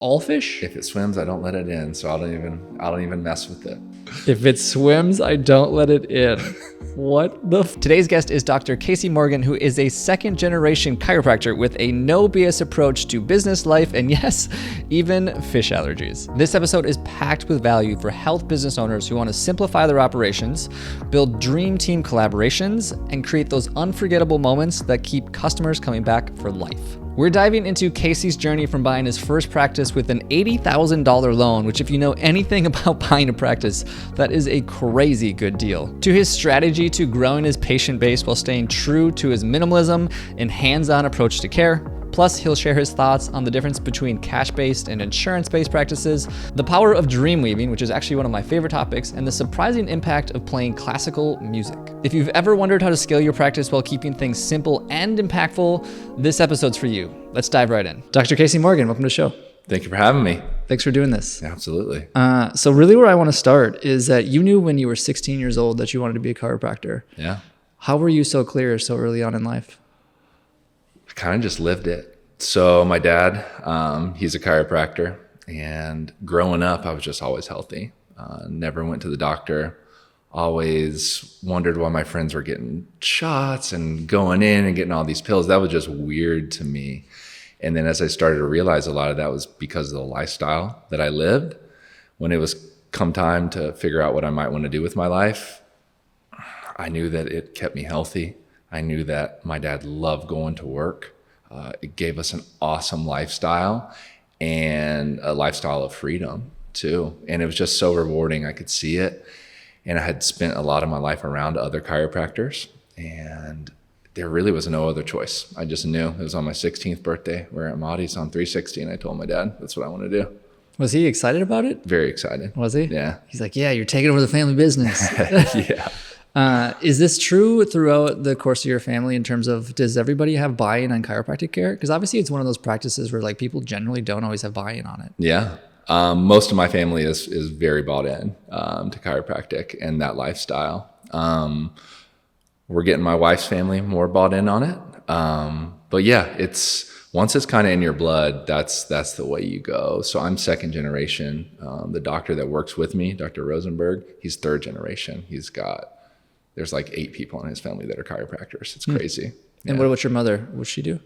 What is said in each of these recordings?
All fish? If it swims, I don't let it in, so I don't even mess with it. If it swims, I don't let it in. What the Today's guest is Dr. Casey Morgan, who is a second-generation chiropractor with a no BS approach to business, life, and yes, even fish allergies. This episode is packed with value for health business owners who want to simplify their operations, build dream team collaborations, and create those unforgettable moments that keep customers coming back for life. We're diving into Casey's journey from buying his first practice with an $80,000 loan, which if you know anything about buying a practice, that is a crazy good deal, to his strategy to growing his patient base while staying true to his minimalism and hands-on approach to care. Plus, he'll share his thoughts on the difference between cash-based and insurance-based practices, the power of dream weaving, which is actually one of my favorite topics, and the surprising impact of playing classical music. If you've ever wondered how to scale your practice while keeping things simple and impactful, this episode's for you. Let's dive right in. Dr. Casey Morgan, welcome to the show. Thank you for having me. Thanks for doing this. Absolutely. So really where I want to start is that you knew when you were 16 years old that you wanted to be a chiropractor. Yeah. How were you so clear so early on in life? I kind of just lived it. So my dad, he's a chiropractor, and growing up, I was just always healthy. Never went to the doctor. Always wondered why my friends were getting shots and going in and getting all these pills. That was just weird to me. And then as I started to realize a lot of that was because of the lifestyle that I lived, when it was come time to figure out what I might want to do with my life, I knew that it kept me healthy. I knew that my dad loved going to work. It gave us an awesome lifestyle and a lifestyle of freedom too. And it was just so rewarding. I could see it. And I had spent a lot of my life around other chiropractors, and there really was no other choice. I just knew. It was on my 16th birthday. We're at Mahdi's on 360, and I told my dad, that's what I want to do. Was he excited about it? Very excited. Was he? Yeah. He's like, yeah, you're taking over the family business. Yeah. Is this true throughout the course of your family in terms of, does everybody have buy-in on chiropractic care? Because obviously it's one of those practices where like people generally don't always have buy-in on it. Yeah. Most of my family is very bought in to chiropractic and that lifestyle. We're getting my wife's family more bought in on it. But yeah, once it's kind of in your blood, that's the way you go. So I'm second generation. The doctor that works with me, Dr. Rosenberg, he's third generation. There's like 8 people in his family that are chiropractors. It's crazy. And what about your mother? What's she do?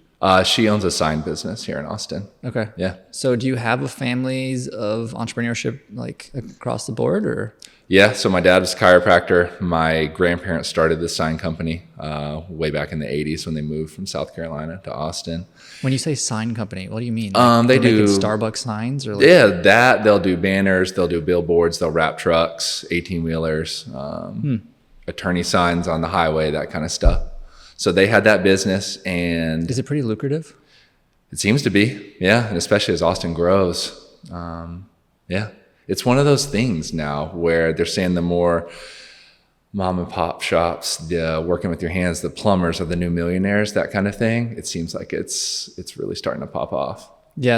She owns a sign business here in Austin. Okay. Yeah. So do you have a families of entrepreneurship like across the board or? Yeah. So my dad was a chiropractor. My grandparents started this sign company way back in the 80s when they moved from South Carolina to Austin. When you say sign company, what do you mean? They do Starbucks signs or like? Yeah, they'll do banners, they'll do billboards, they'll wrap trucks, 18-wheelers, attorney signs on the highway, that kind of stuff. So they had that business, and is it pretty lucrative? It seems to be, yeah, and especially as Austin grows. Yeah, it's one of those things now where they're saying the more mom and pop shops, the working with your hands, the plumbers are the new millionaires, that kind of thing. It seems like it's really starting to pop off. Yeah,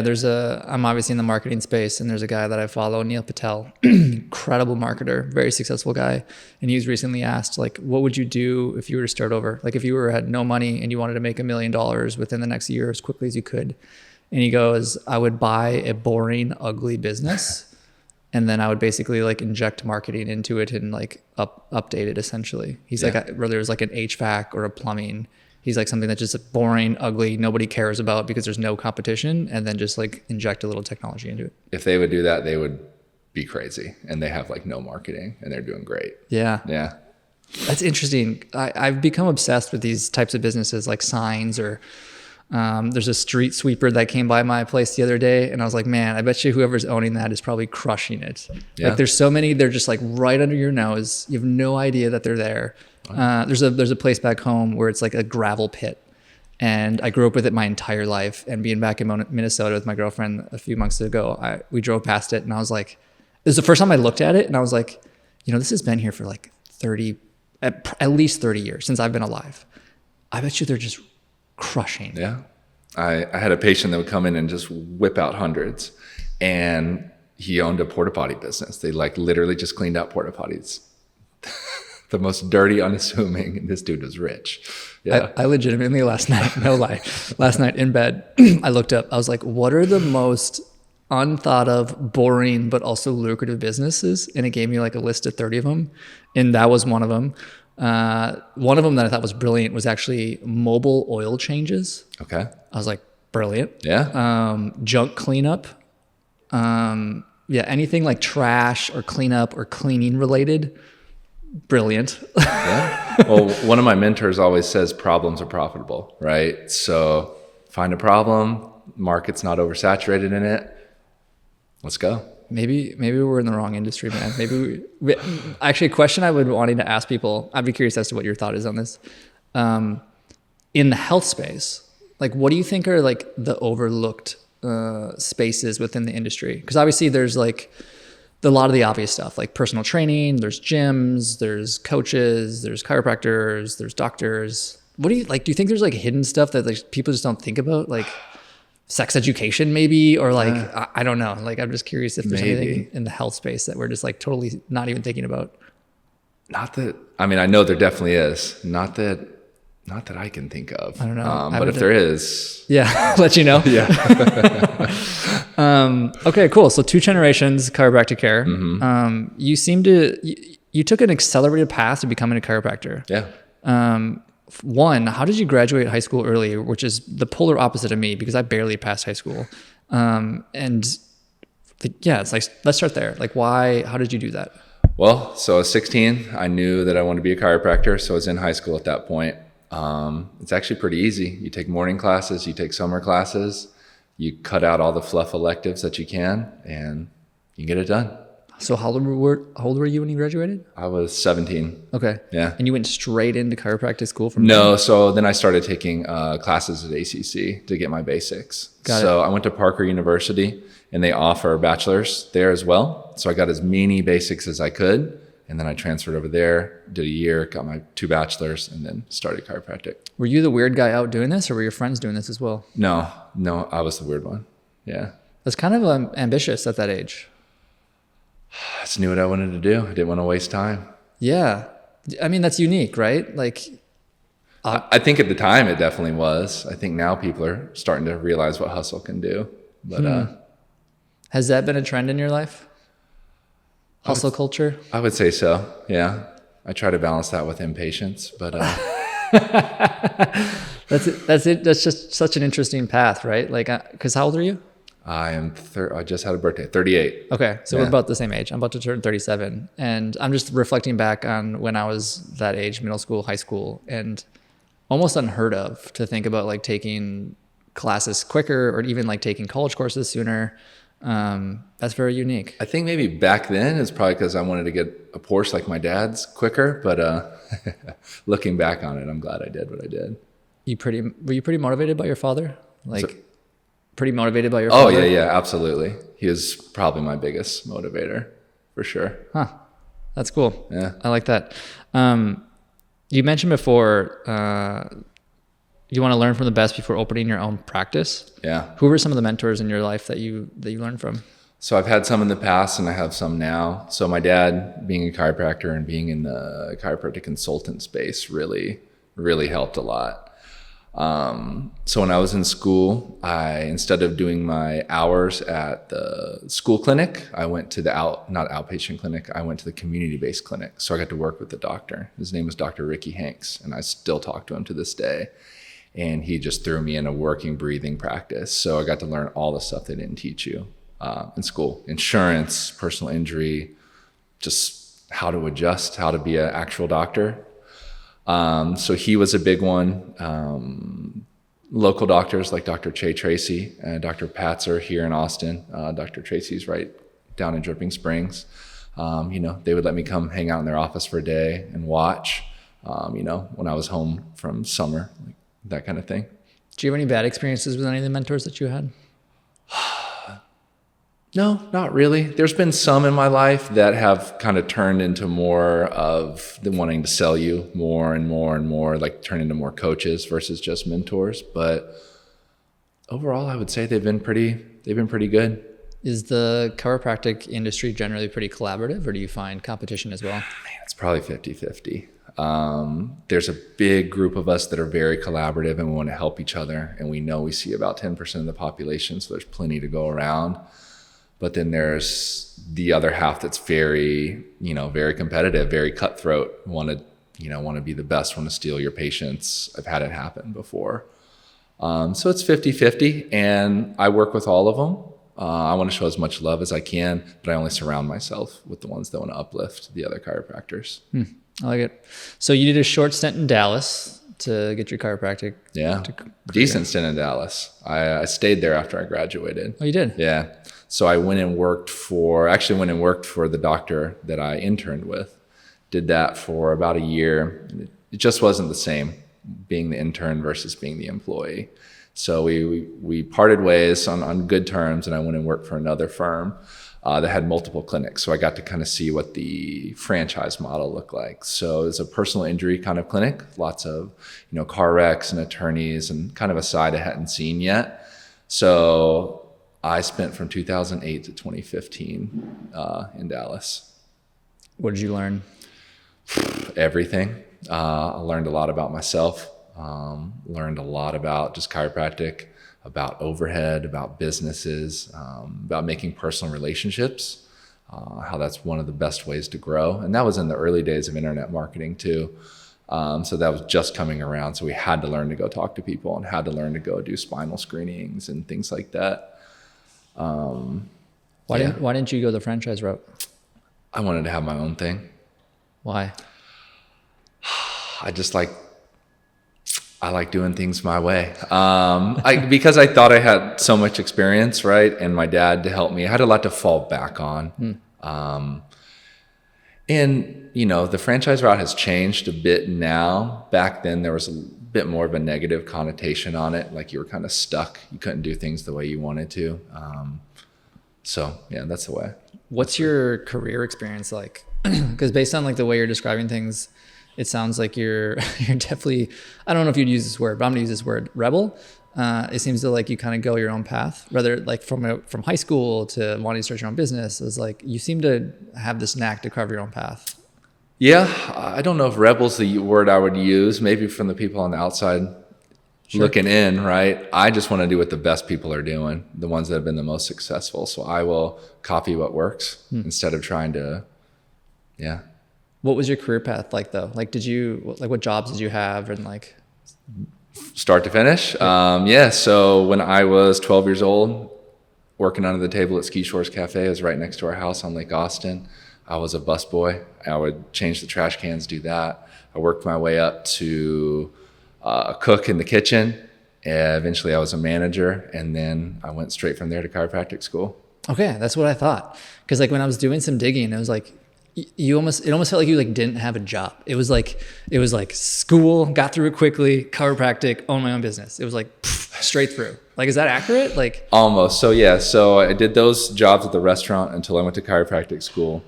I'm obviously in the marketing space, and there's a guy that I follow, Neil Patel, incredible marketer, very successful guy. And he was recently asked, like, what would you do if you were to start over? Like if you had no money and you wanted to make $1 million within the next year as quickly as you could. And he goes, I would buy a boring, ugly business. And then I would basically like inject marketing into it and like update it essentially. He's like, whether it was like an HVAC or a plumbing, he's like something that's just boring, ugly, nobody cares about because there's no competition, and then just like inject a little technology into it. If they would do that, they would be crazy, and they have like no marketing and they're doing great. Yeah. Yeah. That's interesting. I've become obsessed with these types of businesses like signs or there's a street sweeper that came by my place the other day, and I was like, man, I bet you whoever's owning that is probably crushing it. Yeah. Like there's so many, they're just like right under your nose. You have no idea that they're there. There's a place back home where it's like a gravel pit, and I grew up with it my entire life. And being back in Minnesota with my girlfriend a few months ago, we drove past it, and I was like, it was the first time I looked at it, and I was like, this has been here for like at least 30 years since I've been alive. I bet you they're just crushing. Yeah. I had a patient that would come in and just whip out hundreds, and he owned a porta potty business. They like literally just cleaned out porta potties. The most dirty, unassuming, and this dude was rich. Yeah. I legitimately last night, no lie, last night in bed, I looked up, I was like, what are the most unthought of, boring, but also lucrative businesses. And it gave me like a list of 30 of them. And that was one of them. One of them that I thought was brilliant was actually mobile oil changes. Okay. I was like, brilliant. Yeah. Junk cleanup. Yeah, anything like trash or cleanup or cleaning related. Brilliant. Yeah. Well, one of my mentors always says problems are profitable, right? So find a problem, market's not oversaturated in it. Let's go. Maybe we're in the wrong industry, man. Maybe actually a question I would wanting to ask people, I'd be curious as to what your thought is on this. In the health space, like what do you think are like the overlooked spaces within the industry? Because obviously there's like a lot of the obvious stuff, like personal training, there's gyms, there's coaches, there's chiropractors, there's doctors. What do you like? Do you think there's like hidden stuff that like people just don't think about, like sex education maybe, or like I don't know. Like I'm just curious if there's anything in the health space that we're just like totally not even thinking about. Not that I mean, I know there definitely is. Not that I can think of. I don't know. But if there is, yeah, let you know. Yeah. Okay, cool. So 2 generations chiropractic care. Mm-hmm. You seem to you took an accelerated path to becoming a chiropractor. Yeah. One, how did you graduate high school early, which is the polar opposite of me because I barely passed high school. And yeah, it's like, let's start there. Like why, how did you do that? Well, so I was 16. I knew that I wanted to be a chiropractor. So I was in high school at that point. It's actually pretty easy. You take morning classes, you take summer classes, you cut out all the fluff electives that you can, and you get it done. So how old were you when you graduated? I was 17. Okay. Yeah. And you went straight into chiropractic school from No, there? so then I started taking classes at ACC to get my basics. So I went to Parker University, and they offer bachelor's there as well. So I got as many basics as I could, and then I transferred over there, did a year, got my 2 bachelors, and then started chiropractic. Were you the weird guy out doing this, or were your friends doing this as well? No, I was the weird one. Yeah. That's kind of ambitious at that age. I just knew what I wanted to do. I didn't want to waste time. Yeah. I mean, that's unique, right? Like, I think at the time it definitely was. I think now people are starting to realize what hustle can do. But has that been a trend in your life? Hustle culture? I would say so. Yeah. I try to balance that with impatience, but That's it. That's just such an interesting path, right? Like, because how old are you? I just had a birthday, 38. Okay. So we're about the same age. I'm about to turn 37. And I'm just reflecting back on when I was that age, middle school, high school, and almost unheard of to think about like taking classes quicker or even like taking college courses sooner. That's very unique. I think maybe back then it's probably because I wanted to get a Porsche like my dad's quicker, but looking back on it, I'm glad I did what I did. Were you pretty motivated by your father? Like pretty motivated by your father? father? Oh yeah, absolutely. He was probably my biggest motivator for sure. Huh. That's cool. Yeah. I like that. You mentioned before, you want to learn from the best before opening your own practice. Yeah. Who were some of the mentors in your life that you learned from? So I've had some in the past and I have some now. So my dad, being a chiropractor and being in the chiropractic consultant space really, really helped a lot. So when I was in school, instead of doing my hours at the school clinic, I went to not outpatient clinic, I went to the community-based clinic. So I got to work with the doctor. His name was Dr. Ricky Hanks, and I still talk to him to this day. And he just threw me in a working, breathing practice. So I got to learn all the stuff they didn't teach you in school. Insurance, personal injury, just how to adjust, how to be an actual doctor. So he was a big one. Local doctors like Dr. Che Tracy and Dr. Patzer here in Austin. Dr. Tracy's right down in Dripping Springs. They would let me come hang out in their office for a day and watch, when I was home from summer, like that kind of thing. Do you have any bad experiences with any of the mentors that you had? No, not really. There's been some in my life that have kind of turned into more of the wanting to sell you more and more and more, like turn into more coaches versus just mentors. But overall, I would say they've been pretty good. Is the chiropractic industry generally pretty collaborative, or do you find competition as well? Man, it's probably 50-50. There's a big group of us that are very collaborative and we want to help each other. And we know we see about 10% of the population, so there's plenty to go around. But then there's the other half that's very, very competitive, very cutthroat, want to be the best, want to steal your patients. I've had it happen before. So it's 50-50, and I work with all of them. I want to show as much love as I can, but I only surround myself with the ones that want to uplift the other chiropractors. I like it. So you did a short stint in Dallas to get your chiropractic. Yeah, decent stint in Dallas. I stayed there after I graduated. Oh, you did? Yeah. So I went and worked for the doctor that I interned with. Did that for about a year. It just wasn't the same being the intern versus being the employee. So we parted ways on good terms, and I went and worked for another firm that had multiple clinics. So I got to kind of see what the franchise model looked like. So it's a personal injury kind of clinic, lots of car wrecks and attorneys, and kind of a side I hadn't seen yet. So I spent from 2008 to 2015 in Dallas. What did you learn? Everything. I learned a lot about myself. Learned a lot about just chiropractic, about overhead, about businesses, about making personal relationships, how that's one of the best ways to grow. And that was in the early days of internet marketing too. So that was just coming around. So we had to learn to go talk to people and had to learn to go do spinal screenings and things like that. Why didn't you go the franchise route? I wanted to have my own thing. Why? I like doing things my way. Because I thought I had so much experience, right? And my dad to help me, I had a lot to fall back on. And the franchise route has changed a bit now. Back then there was a bit more of a negative connotation on it. Like you were kind of stuck. You couldn't do things the way you wanted to. So yeah, that's the way. What's your career experience like? Because based on like the way you're describing things, it sounds like you're definitely, I don't know if you'd use this word, but I'm gonna use this word, rebel. It seems to like you kind of go your own path, rather like from high school to wanting to start your own business. It's like you seem to have this knack to carve your own path. Yeah, I don't know if rebel's the word I would use. Maybe from the people on the outside looking in, right? I just want to do what the best people are doing, the ones that have been the most successful. So I will copy what works instead of trying to, yeah. What was your career path like though? Like, what jobs did you have and like? Start to finish? Yeah. So when I was 12 years old, working under the table at Ski Shores Cafe, it was right next to our house on Lake Austin. I was a busboy. I would change the trash cans, do that. I worked my way up to a cook in the kitchen. And eventually I was a manager, and then I went straight from there to chiropractic school. Okay. That's what I thought. Cause like when I was doing some digging, it was like, it almost felt like you like didn't have a job. It was like school, got through it quickly, chiropractic, own my own business. It was like straight through. Like, is that accurate? Like almost. So yeah, so I did those jobs at the restaurant until I went to chiropractic school.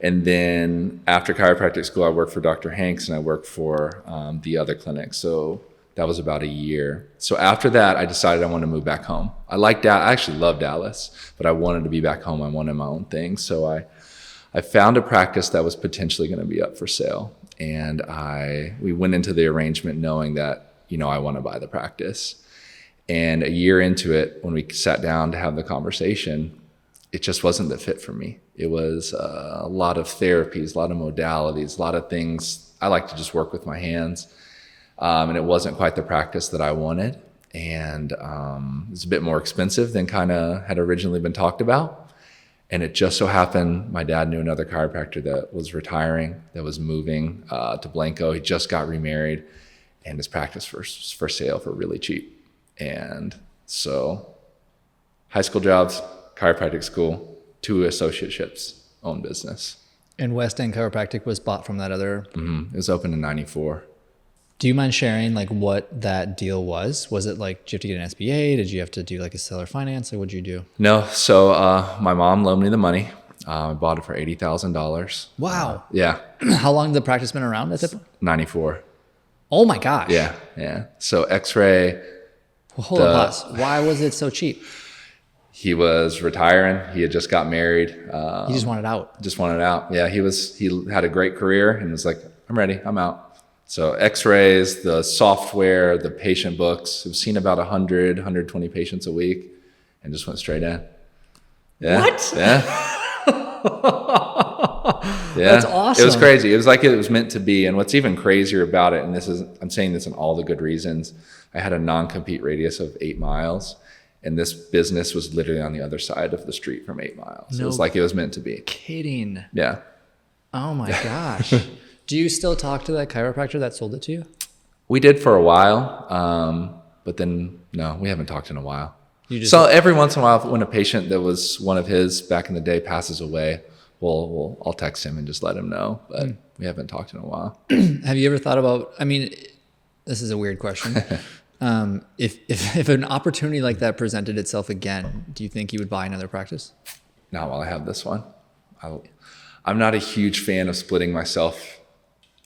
And then after chiropractic school, I worked for Dr. Hanks and I worked for the other clinic. So that was about a year. So after that, I decided I wanted to move back home. I actually love Dallas, but I wanted to be back home. I wanted my own thing. So I found a practice that was potentially going to be up for sale. And we went into the arrangement knowing that, I want to buy the practice. And a year into it, when we sat down to have the conversation, it just wasn't the fit for me. It was a lot of therapies, a lot of modalities, a lot of things. I like to just work with my hands. And it wasn't quite the practice that I wanted. And it was a bit more expensive than kind of had originally been talked about. And it just so happened my dad knew another chiropractor that was retiring, that was moving to Blanco. He just got remarried, and his practice was for sale for really cheap. And so high school jobs, chiropractic school, 2 associateships, own business. And West End Chiropractic was bought from that other. It was open in 94. Do you mind sharing like what that deal was? Was it like, did you have to get an SBA? Did you have to do like a seller finance? Like, what'd you do? No. So my mom loaned me the money. I bought it for $80,000. Wow. Yeah. How long had the practice been around at that point? 94. Oh my gosh. Yeah. So X-ray. Well, hold on, pause. Why was it so cheap? He was retiring. He had just got married. He just wanted out. Yeah. He had a great career and was like, I'm ready. I'm out. So X-rays, the software, the patient books. I've seen about 100, 120 patients a week and just went straight in. Yeah. What? Yeah. Yeah. That's awesome. It was crazy. It was like it was meant to be. And what's even crazier about it, and I'm saying this in all the good reasons, I had a non-compete radius of 8 miles. And this business was literally on the other side of the street from 8 miles. It was like it was meant to be. Kidding. Yeah. Oh my gosh. Do you still talk to that chiropractor that sold it to you? We did for a while. But then, no, we haven't talked in a while. So every once in a while, when a patient that was one of his back in the day passes away, I'll text him and just let him know. But we haven't talked in a while. Have you ever thought about, I mean, this is a weird question. If an opportunity like that presented itself again, do you think you would buy another practice? Not while I have this one. I'm not a huge fan of splitting myself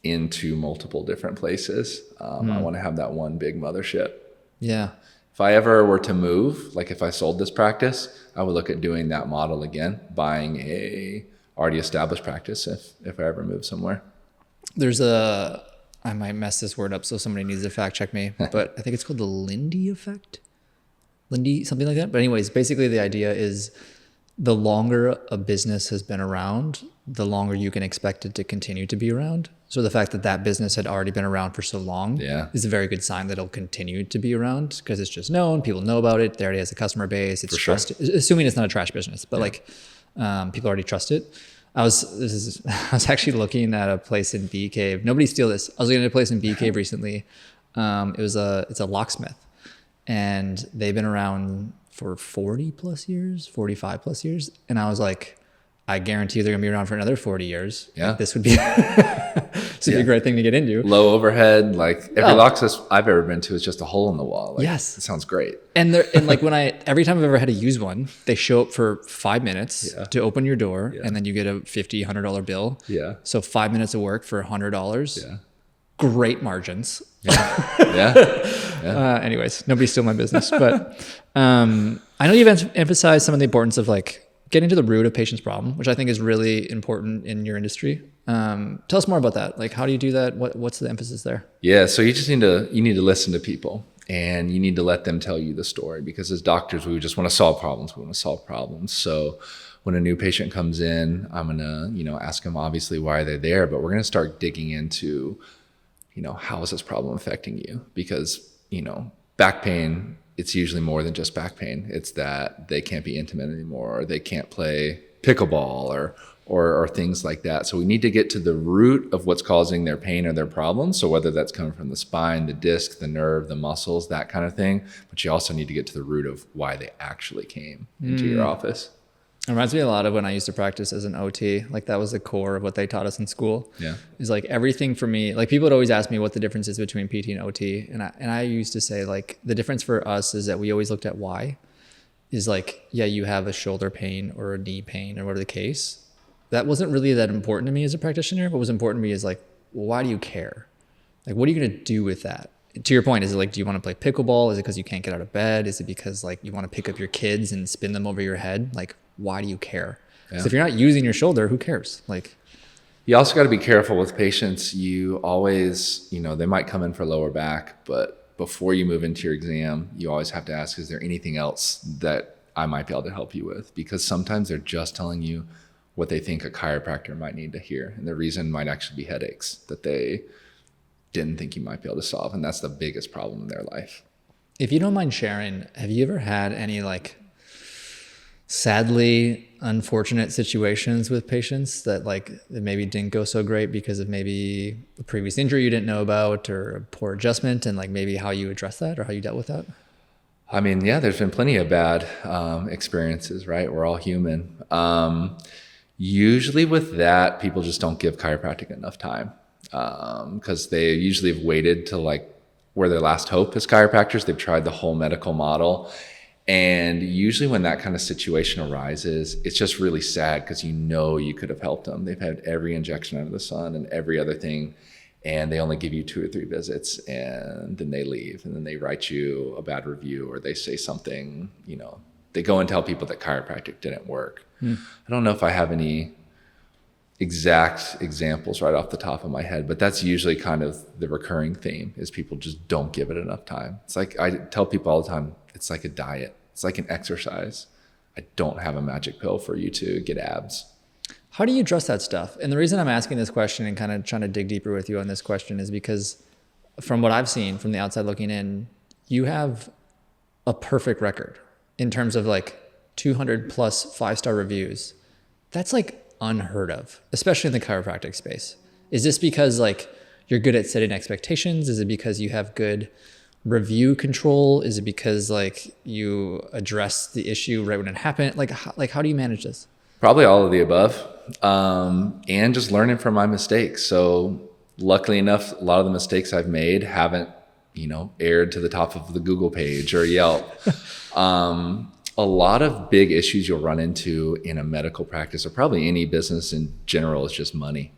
into multiple different places. I want to have that one big mothership. Yeah. If I ever were to move, like if I sold this practice, I would look at doing that model again, buying a already established practice if I ever move somewhere. I might mess this word up, so somebody needs to fact check me, but I think it's called the Lindy effect. Lindy, something like that. But anyways, basically the idea is the longer a business has been around, the longer you can expect it to continue to be around. So the fact that that business had already been around for so long is a very good sign that it'll continue to be around because it's just known, people know about it, there already has a customer base, it's trusted, assuming it's not a trash business, but people already trust it. I was actually looking at a place in Bee Cave. Nobody steal this. I was looking at a place in Bee Cave recently. It's a locksmith, and they've been around for 40 plus years, 45 plus years. And I was like, I guarantee they're gonna be around for another 40 years. Yeah. This would be be a great thing to get into. Low overhead, like every locksmith I've ever been to is just a hole in the wall. Like, yes. It sounds great. And like every time I've ever had to use one, they show up for 5 minutes to open your door, and then you get a $50, $100 bill. Yeah. So 5 minutes of work for $100. Yeah. Great margins. Yeah. Anyways, nobody steal my business, but I know you've emphasized some of the importance of like getting to the root of patient's problem, which I think is really important in your industry. Tell us more about that. Like, how do you do that? What's the emphasis there? Yeah. So you just need to listen to people, and you need to let them tell you the story, because as doctors, we just want to solve problems. We want to solve problems. So when a new patient comes in, I'm going to, ask them obviously why they're there, but we're going to start digging into, how is this problem affecting you? Because, back pain, it's usually more than just back pain. It's that they can't be intimate anymore, or they can't play pickleball or things like that. So we need to get to the root of what's causing their pain or their problems. So whether that's coming from the spine, the disc, the nerve, the muscles, that kind of thing. But you also need to get to the root of why they actually came into your office. It reminds me a lot of when I used to practice as an OT. Like that was the core of what they taught us in school. Yeah. Is like everything for me, like people would always ask me what the difference is between PT and OT. And I used to say like the difference for us is that we always looked at why. Is like, yeah, you have a shoulder pain or a knee pain or whatever the case. That wasn't really that important to me as a practitioner. What was important to me is like, well, why do you care? Like, what are you going to do with that? To your point, is it like, do you want to play pickleball? Is it because you can't get out of bed? Is it because like you want to pick up your kids and spin them over your head? Like, why do you care? Yeah. So if you're not using your shoulder, who cares? Like, you also got to be careful with patients. You always, they might come in for lower back, but before you move into your exam, you always have to ask, is there anything else that I might be able to help you with? Because sometimes they're just telling you what they think a chiropractor might need to hear. And the reason might actually be headaches that they didn't think you might be able to solve. And that's the biggest problem in their life. If you don't mind sharing, have you ever had any like sadly unfortunate situations with patients that like that maybe didn't go so great because of maybe a previous injury you didn't know about or a poor adjustment, and like maybe how you addressed that or how you dealt with that? I mean, yeah, there's been plenty of bad experiences, right? We're all human. Usually with that, people just don't give chiropractic enough time because they usually have waited to like where their last hope is chiropractors. They've tried the whole medical model. And usually when that kind of situation arises, it's just really sad because you could have helped them. They've had every injection under the sun and every other thing, and they only give you 2 or 3 visits, and then they leave, and then they write you a bad review, or they say something, they go and tell people that chiropractic didn't work. I don't know if I have any exact examples right off the top of my head, but that's usually kind of the recurring theme is people just don't give it enough time. It's like I tell people all the time, it's like a diet. It's like an exercise. I don't have a magic pill for you to get abs. How do you address that stuff? And the reason I'm asking this question and kind of trying to dig deeper with you on this question is because from what I've seen from the outside looking in, you have a perfect record in terms of like 200 plus 5-star reviews. That's like unheard of, especially in the chiropractic space. Is this because like you're good at setting expectations? Is it because you have good review control? Is it because like you address the issue right when it happened? Like how do you manage this? Probably all of the above, and just learning from my mistakes. So luckily enough, a lot of the mistakes I've made haven't, aired to the top of the Google page or Yelp. A lot of big issues you'll run into in a medical practice, or probably any business in general, is just money,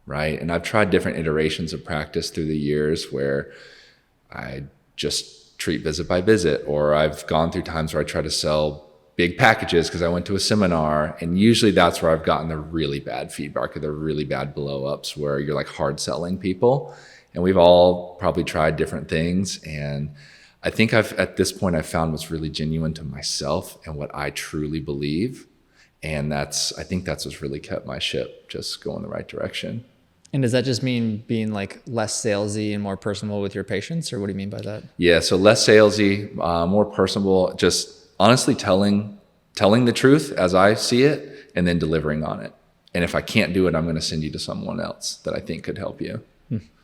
right? And I've tried different iterations of practice through the years where I just treat visit by visit, or I've gone through times where I try to sell big packages because I went to a seminar, and usually that's where I've gotten the really bad feedback or the really bad blow-ups where you're like hard selling people. And we've all probably tried different things, and I think at this point I've found what's really genuine to myself and what I truly believe, and I think that's what's really kept my ship just going the right direction. And does that just mean being like less salesy and more personable with your patients, or what do you mean by that? Yeah, so less salesy, more personable, just honestly telling the truth as I see it, and then delivering on it. And if I can't do it, I'm going to send you to someone else that I think could help you.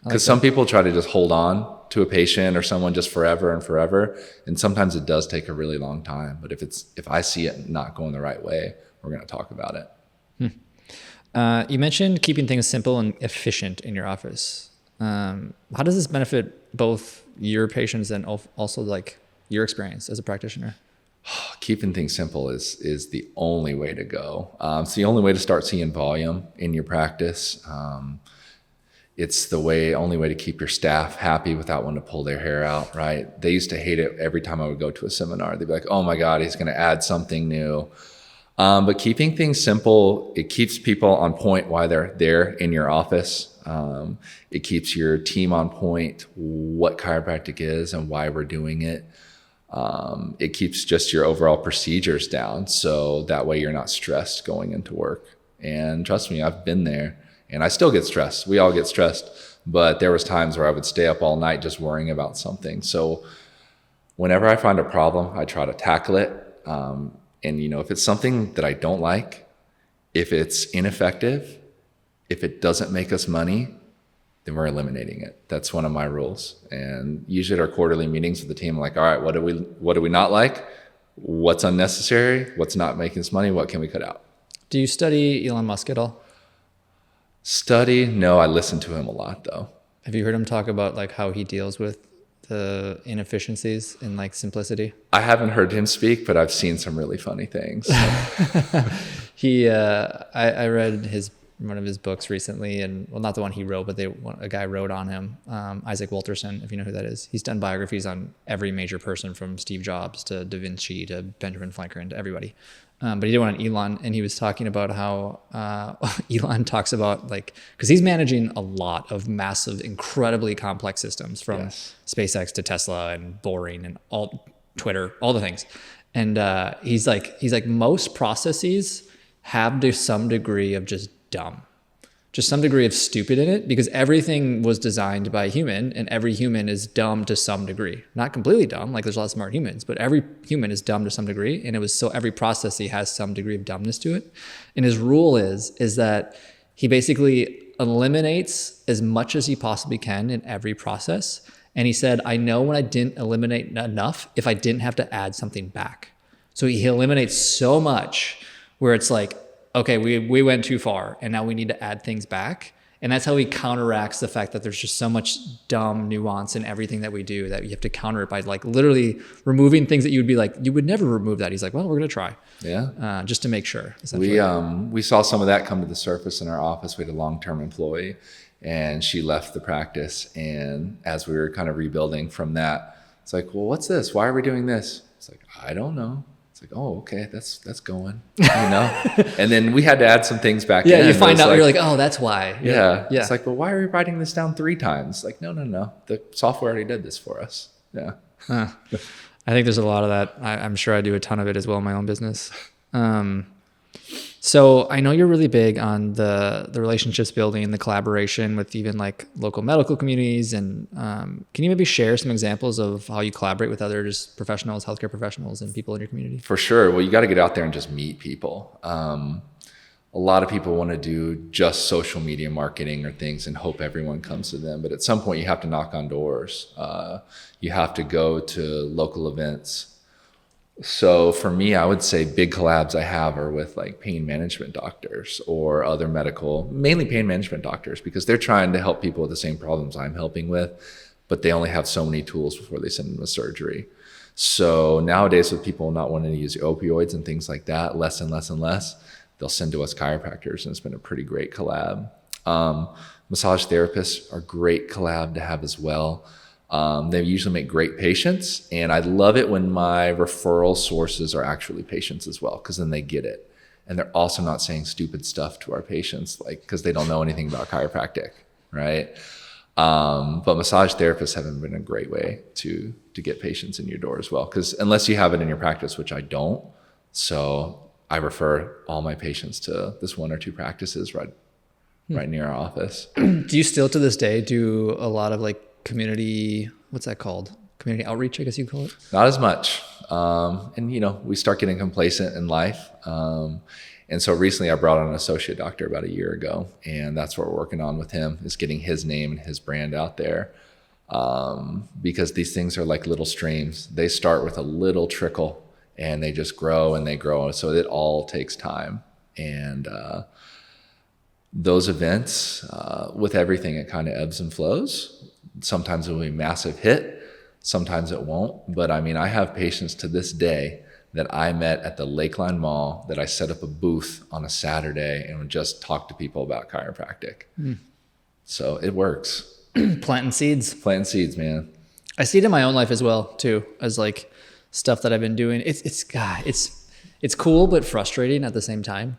Because some people try to just hold on to a patient or someone just forever and forever, and sometimes it does take a really long time. But if I see it not going the right way, we're going to talk about it. You mentioned keeping things simple and efficient in your office. How does this benefit both your patients and also like your experience as a practitioner? Keeping things simple is the only way to go. It's the only way to start seeing volume in your practice. It's the only way to keep your staff happy without wanting to pull their hair out, right? They used to hate it every time I would go to a seminar. They'd be like, oh my God, he's going to add something new. But keeping things simple, it keeps people on point while they're there in your office. It keeps your team on point, what chiropractic is and why we're doing it. It keeps just your overall procedures down, so that way you're not stressed going into work. And trust me, I've been there, and I still get stressed. We all get stressed, but there was times where I would stay up all night just worrying about something. So whenever I find a problem, I try to tackle it. And if it's something that I don't like, if it's ineffective, if it doesn't make us money, then we're eliminating it. That's one of my rules. And usually at our quarterly meetings with the team, I'm like, all right, what do we not like? What's unnecessary? What's not making us money? What can we cut out? Do you study Elon Musk at all? No, I listen to him a lot though. Have you heard him talk about like how he deals with the inefficiencies and like simplicity? I haven't heard him speak, but I've seen some really funny things. I read one of his books recently, and well, not the one he wrote, but a guy wrote on him, Isaac Walterson, if you know who that is. He's done biographies on every major person from Steve Jobs to Da Vinci to Benjamin Franklin to everybody. But he did one on Elon, and he was talking about how Elon talks about like, because he's managing a lot of massive, incredibly complex systems from SpaceX to Tesla and Boring and all Twitter, all the things. And he's like most processes have to some degree of just dumb, just some degree of stupid in it, because everything was designed by a human, and every human is dumb to some degree. Not completely dumb, like there's a lot of smart humans, but every human is dumb to some degree. And every process he has some degree of dumbness to it. And his rule is that he basically eliminates as much as he possibly can in every process. And he said, I know when I didn't eliminate enough if I didn't have to add something back. So he eliminates so much where it's like, okay, we went too far and now we need to add things back. And that's how he counteracts the fact that there's just so much dumb nuance in everything that we do that you have to counter it by like literally removing things that you would be like, you would never remove that. He's like, well, we're going to try. Yeah. Just to make sure. We saw some of that come to the surface in our office. We had a long-term employee and she left the practice. And as we were kind of rebuilding from that, it's like, well, what's this? Why are we doing this? It's like, I don't know. Like, oh, okay, that's going, and then we had to add some things back in. Yeah, you find out, like, you're like, oh, that's why. Yeah. It's like, well, why are we writing this down 3 times? Like, no. The software already did this for us. Yeah. I think there's a lot of that. I'm sure I do a ton of it as well in my own business. So I know you're really big on the relationships building, the collaboration with even like local medical communities. And can you maybe share some examples of how you collaborate with other just professionals, healthcare professionals, and people in your community? For sure. Well, you got to get out there and just meet people. A lot of people want to do just social media marketing or things and hope everyone comes to them. But at some point you have to knock on doors. You have to go to local events. So for me, I would say big collabs I have are with like pain management doctors or other medical, mainly pain management doctors, because they're trying to help people with the same problems I'm helping with, but they only have so many tools before they send them to surgery. So nowadays with people not wanting to use opioids and things like that, less and less and less, they'll send to us chiropractors, and it's been a pretty great collab. Massage therapists are great collab to have as well. They usually make great patients, and I love it when my referral sources are actually patients as well, because then they get it. And they're also not saying stupid stuff to our patients, like, because they don't know anything about chiropractic, right? But massage therapists have been a great way to get patients in your door as well, because unless you have it in your practice, which I don't, so I refer all my patients to this 1 or 2 practices right near our office. Do you still to this day do a lot of like community, what's that called? Community outreach, I guess you call it? Not as much. And, you know, we start getting complacent in life. And so recently I brought on an associate doctor about a year ago, and that's what we're working on with him, is getting his name and his brand out there. Because these things are like little streams. They start with a little trickle and they just grow and they grow. So it all takes time. And those events, with everything, it kind of ebbs and flows. Sometimes it will be a massive hit, sometimes it won't. But I mean, I have patients to this day that I met at the Lakeline Mall that I set up a booth on a Saturday and would just talk to people about chiropractic. So it works. Planting seeds. Planting seeds, man. I see it in my own life as well too, as like stuff that I've been doing. It's cool but frustrating at the same time.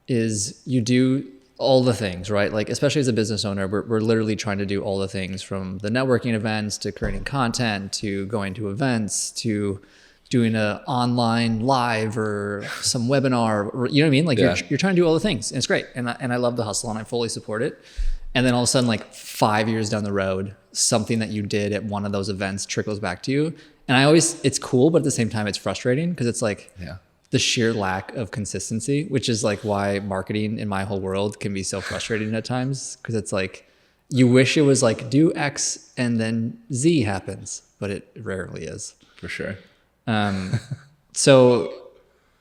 Is you do all the things, right? Like, especially as a business owner, we're literally trying to do all the things, from the networking events to creating content to going to events to doing a online live or some webinar, or, you know what I mean? Like, you're trying to do all the things, and it's great. And I love the hustle and I fully support it. And then all of a sudden, like 5 years down the road, something that you did at one of those events trickles back to you. And it's cool, but at the same time, it's frustrating, because it's like, the sheer lack of consistency, which is like why marketing in my whole world can be so frustrating at times. Because it's like, you wish it was like, do X and then Z happens, but it rarely is. For sure. So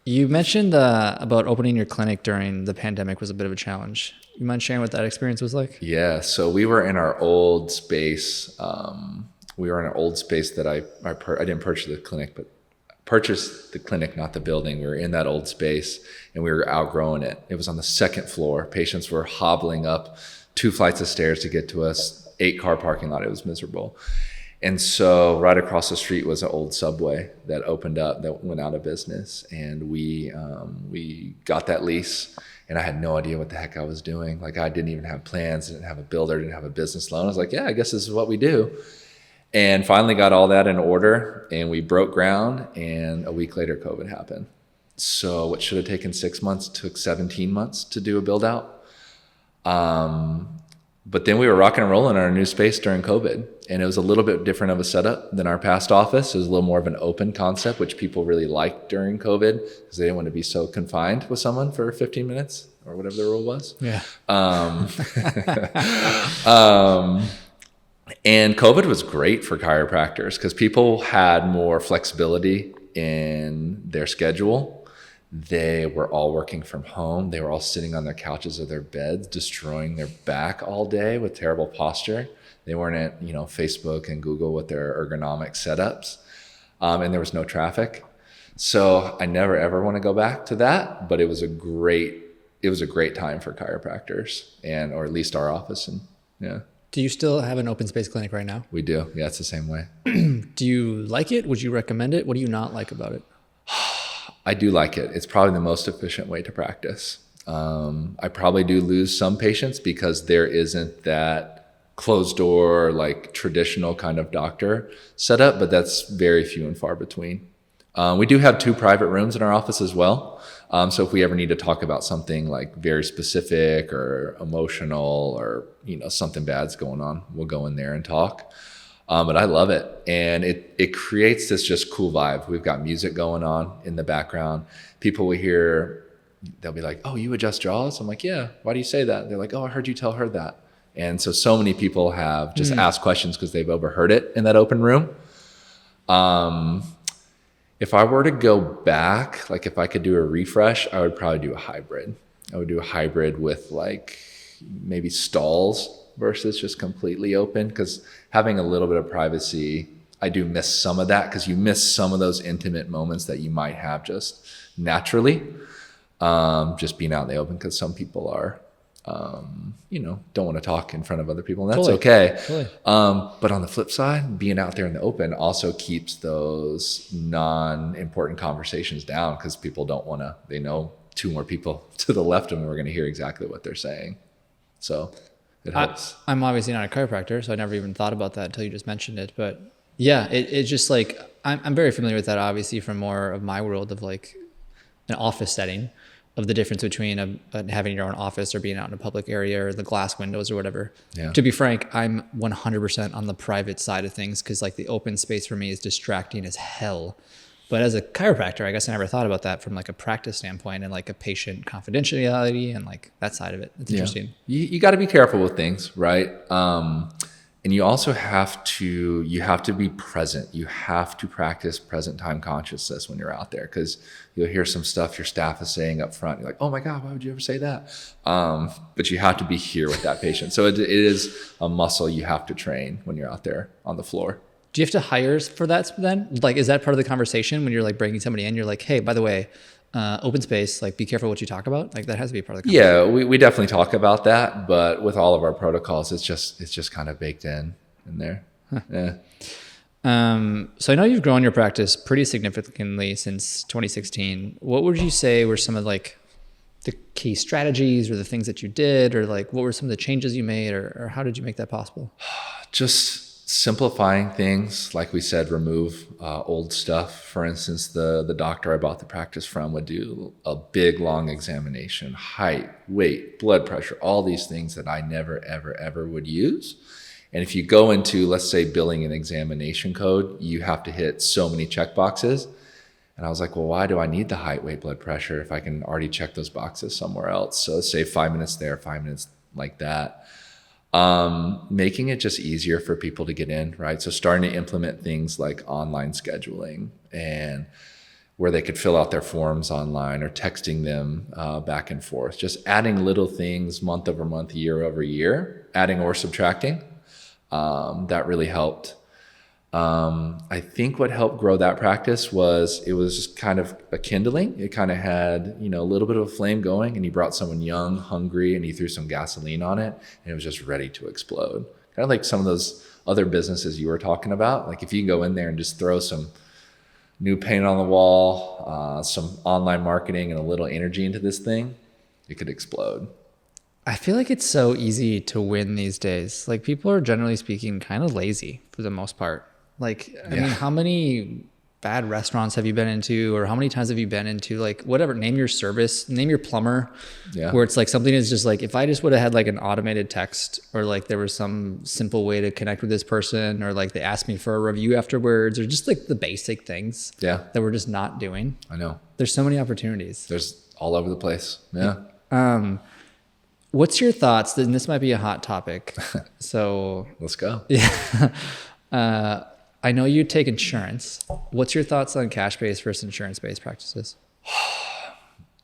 you mentioned about opening your clinic during the pandemic was a bit of a challenge. You mind sharing what that experience was like? Yeah. So we were in our old space. That I didn't purchase the clinic, but purchased the clinic, not the building. We were in that old space and we were outgrowing it. It was on the 2nd floor. Patients were hobbling up 2 flights of stairs to get to us, 8-car parking lot. It was miserable. And so right across the street was an old Subway that opened up, that went out of business. And we got that lease, and I had no idea what the heck I was doing. Like, I didn't even have plans, didn't have a builder, didn't have a business loan. I was like, yeah, I guess this is what we do. And finally got all that in order, and we broke ground, and a week later COVID happened. So what should have taken 6 months took 17 months to do a build out. But then we were rocking and rolling in our new space during COVID, and it was a little bit different of a setup than our past office. It was a little more of an open concept, which people really liked during COVID, because they didn't want to be so confined with someone for 15 minutes or whatever the rule was. Yeah. And COVID was great for chiropractors because people had more flexibility in their schedule. They were all working from home. They were all sitting on their couches or their beds, destroying their back all day with terrible posture. They weren't at, Facebook and Google with their ergonomic setups. And there was no traffic. So I never ever want to go back to that, but it was a great time for chiropractors, or at least our office. And yeah. Do you still have an open space clinic right now? We do. Yeah, it's the same way. Do you like it? Would you recommend it? What do you not like about it? I do like it. It's probably the most efficient way to practice. I probably do lose some patients because there isn't that closed door, like traditional kind of doctor setup, but that's very few and far between. We do have 2 private rooms in our office as well. So if we ever need to talk about something like very specific or emotional or, something bad's going on, we'll go in there and talk. But I love it. And it creates this just cool vibe. We've got music going on in the background. People will hear, they'll be like, "Oh, you adjust jaws?" I'm like, "Yeah." "Why do you say that?" They're like, "Oh, I heard you tell her that." And so many people have just asked questions because they've overheard it in that open room. If I were to go back, like if I could do a refresh, I would probably do a hybrid. I would do a hybrid with like maybe stalls versus just completely open, because having a little bit of privacy, I do miss some of that, because you miss some of those intimate moments that you might have just naturally, just being out in the open, because some people are, don't want to talk in front of other people, and that's okay. Totally. But on the flip side, being out there in the open also keeps those non-important conversations down, because people they know two more people to the left of them are going to hear exactly what they're saying. So it helps. I'm obviously not a chiropractor, so I never even thought about that until you just mentioned it. But yeah, it's just like, I'm very familiar with that, obviously, from more of my world of like an office setting, of the difference between having your own office or being out in a public area or the glass windows or whatever. Yeah. To be frank, I'm 100% on the private side of things, because like the open space for me is distracting as hell. But as a chiropractor, I guess I never thought about that from like a practice standpoint and like a patient confidentiality and like that side of it. It's interesting. You got to be careful with things, right? And you also have to be present. You have to practice present time consciousness when you're out there, because you'll hear some stuff your staff is saying up front. You're like, "Oh my God, why would you ever say that?" But you have to be here with that patient. So it is a muscle you have to train when you're out there on the floor. Do you have to hire for that then? Like, is that part of the conversation when you're like bringing somebody in? You're like, "Hey, by the way, open space, like be careful what you talk about." Like that has to be part of the conversation. Yeah, we definitely talk about that, but with all of our protocols, it's just kind of baked in there. Huh. Yeah. So I know you've grown your practice pretty significantly since 2016. What would you say were some of like the key strategies or the things that you did, or like what were some of the changes you made, or how did you make that possible? Just simplifying things. Like we said, remove old stuff. For instance, the doctor I bought the practice from would do a big, long examination, height, weight, blood pressure, all these things that I never, ever, ever would use. And if you go into, let's say, billing and examination code, you have to hit so many check boxes. And I was like, well, why do I need the height, weight, blood pressure if I can already check those boxes somewhere else? So let's say 5 minutes there, 5 minutes like that. Making it just easier for people to get in, right? So starting to implement things like online scheduling, and where they could fill out their forms online, or texting them back and forth. Just adding little things month over month, year over year, adding or subtracting. That really helped. I think what helped grow that practice was it was just kind of a kindling. It kind of had, a little bit of a flame going, and you brought someone young, hungry, and you threw some gasoline on it, and it was just ready to explode. Kind of like some of those other businesses you were talking about. Like if you go in there and just throw some new paint on the wall, some online marketing, and a little energy into this thing, it could explode. I feel like it's so easy to win these days. Like people are generally speaking kind of lazy for the most part. Like, I mean, how many bad restaurants have you been into, or how many times have you been into, like, whatever, name your service, name your plumber, where it's like something is just like, if I just would have had like an automated text, or like there was some simple way to connect with this person, or like they asked me for a review afterwards, or just like the basic things that we're just not doing. I know. There's so many opportunities. There's all over the place. Yeah. What's your thoughts? And this might be a hot topic. So let's go. Yeah. I know you take insurance. What's your thoughts on cash-based versus insurance-based practices?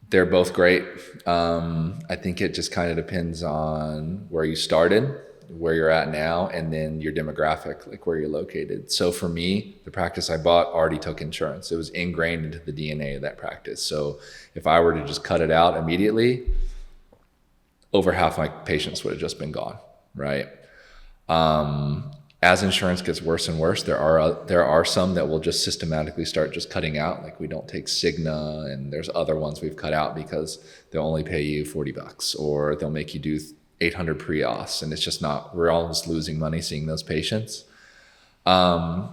They're both great. I think it just kind of depends on where you started, where you're at now, and then your demographic, like where you're located. So for me, the practice I bought already took insurance. It was ingrained into the DNA of that practice. So if I were to just cut it out immediately, over half my patients would have just been gone, right? As insurance gets worse and worse, there are some that will just systematically start just cutting out. Like we don't take Cigna, and there's other ones we've cut out because they'll only pay you $40, or they'll make you do 800 pre-auths, and it's just not. We're almost losing money seeing those patients. I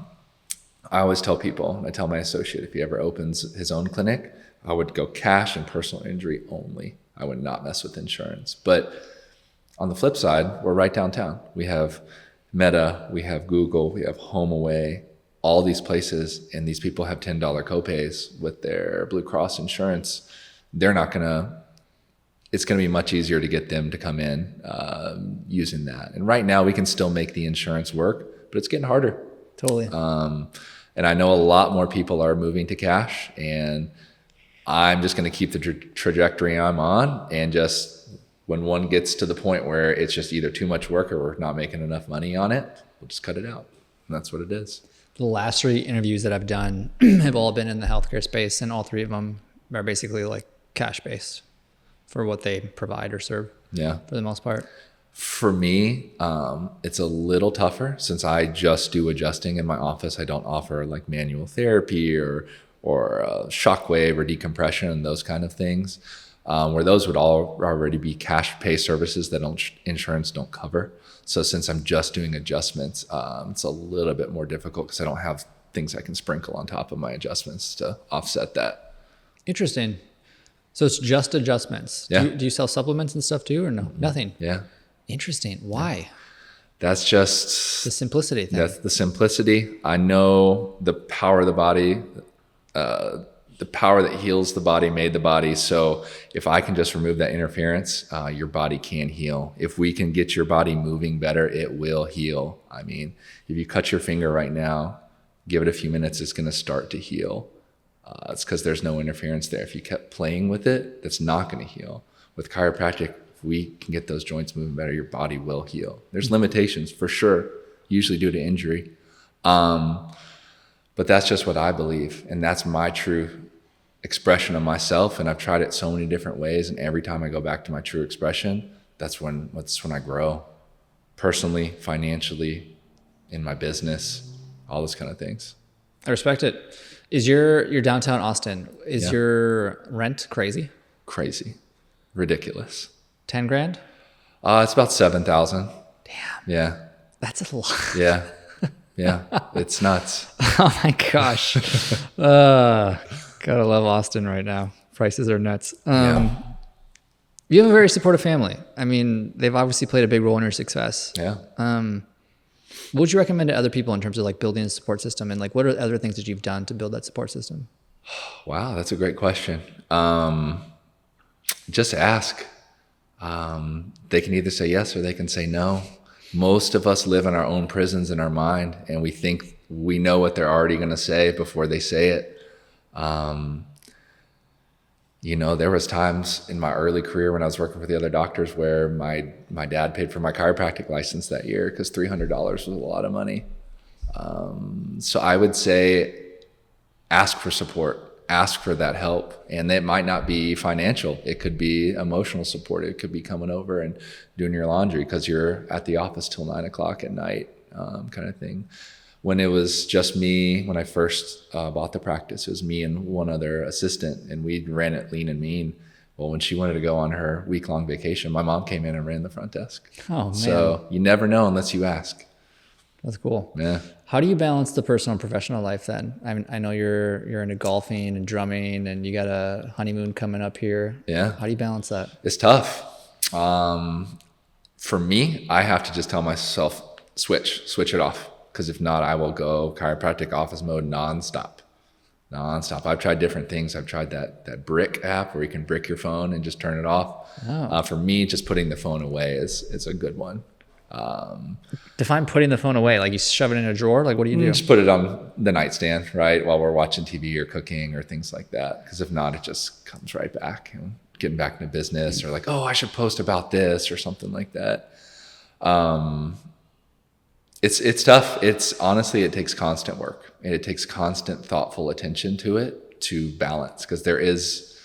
always tell people, I tell my associate, if he ever opens his own clinic, I would go cash and personal injury only. I would not mess with insurance. But on the flip side, we're right downtown. We have Meta, we have Google, we have HomeAway, all these places, and these people have $10 copays with their Blue Cross insurance. They're not gonna, it's gonna be much easier to get them to come in using that. And right now we can still make the insurance work, but it's getting harder. Totally. And I know a lot more people are moving to cash, and I'm just gonna keep the trajectory I'm on, and just when one gets to the point where it's just either too much work or we're not making enough money on it, we'll just cut it out. And that's what it is. The last 3 interviews that I've done have all been in the healthcare space, and all 3 of them are basically like cash based for what they provide or serve. Yeah. For the most part. For me, it's a little tougher since I just do adjusting in my office. I don't offer like manual therapy or shockwave or decompression and those kind of things. Where those would all already be cash pay services that insurance don't cover. So since I'm just doing adjustments, it's a little bit more difficult because I don't have things I can sprinkle on top of my adjustments to offset that. Interesting. So it's just adjustments. Yeah. Do you sell supplements and stuff too, or no? Nothing? Yeah. Interesting. Why? Yeah. That's just the simplicity thing. That's the simplicity. I know the power of the body, the power that heals the body made the body. So if I can just remove that interference, your body can heal. If we can get your body moving better, it will heal. I mean, if you cut your finger right now, give it a few minutes, it's going to start to heal. It's because there's no interference there. If you kept playing with it, that's not going to heal. With chiropractic, if we can get those joints moving better, your body will heal. There's limitations for sure, usually due to injury. But that's just what I believe. And that's my true expression of myself. And I've tried it so many different ways. And every time I go back to my true expression, that's when I grow personally, financially, in my business, all those kind of things. I respect it. Is your downtown Austin, is your rent crazy? Crazy. Ridiculous. 10 grand? It's about 7,000. Damn. Yeah. That's a lot. Yeah. Yeah. It's nuts. Oh my gosh. Gotta love Austin right now. Prices are nuts. You have a very supportive family. I mean, they've obviously played a big role in your success. Yeah. What would you recommend to other people in terms of like building a support system, and like what are other things that you've done to build that support system? Wow, that's a great question. Just ask. They can either say yes or they can say no. Most of us live in our own prisons in our mind, and we think we know what they're already going to say before they say it. There was times in my early career when I was working for the other doctors where my dad paid for my chiropractic license that year because $300 was a lot of money. So I would say ask for support. Ask for that help. And it might not be financial. It could be emotional support. It could be coming over and doing your laundry because you're at the office till 9:00 at night, kind of thing. When it was just me, when I first bought the practice, it was me and one other assistant, and we ran it lean and mean. Well, when she wanted to go on her week-long vacation, my mom came in and ran the front desk. Oh, man. So you never know unless you ask. That's cool. Yeah. How do you balance the personal and professional life then? I mean, I know you're into golfing and drumming, and you got a honeymoon coming up here. Yeah. How do you balance that? It's tough. For me, I have to just tell myself, switch it off. Because if not, I will go chiropractic office mode nonstop. I've tried different things. I've tried that brick app where you can brick your phone and just turn it off. Oh. For me, just putting the phone away is a good one. Define putting the phone away. Like you shove it in a drawer? Like what do you do? Just put it on the nightstand, right? While we're watching TV or cooking or things like that. Because if not, it just comes right back. And getting back into business or like, oh, I should post about this or something like that. It's tough. It takes constant work, and it takes constant thoughtful attention to it to balance. Because there is,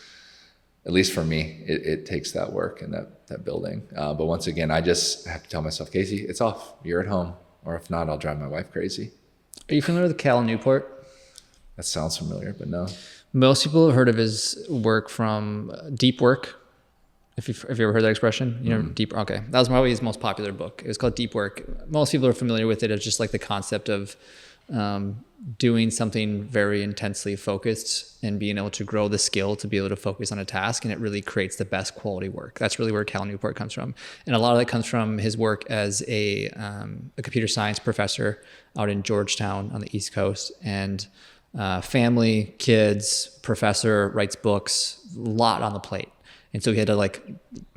at least for me, it takes that work and that building. But once again, I just have to tell myself, Casey, it's off. You're at home. Or if not, I'll drive my wife crazy. Are you familiar with Cal Newport? That sounds familiar, but no. Most people have heard of his work from Deep Work. If you ever heard that expression, Deep. Okay, that was probably his most popular book. It was called Deep Work. Most people are familiar with it as just like the concept of doing something very intensely focused and being able to grow the skill to be able to focus on a task, and it really creates the best quality work. That's really where Cal Newport comes from. And a lot of that comes from his work as a computer science professor out in Georgetown on the East Coast, and family, kids, professor, writes books, a lot on the plate. And so he had to like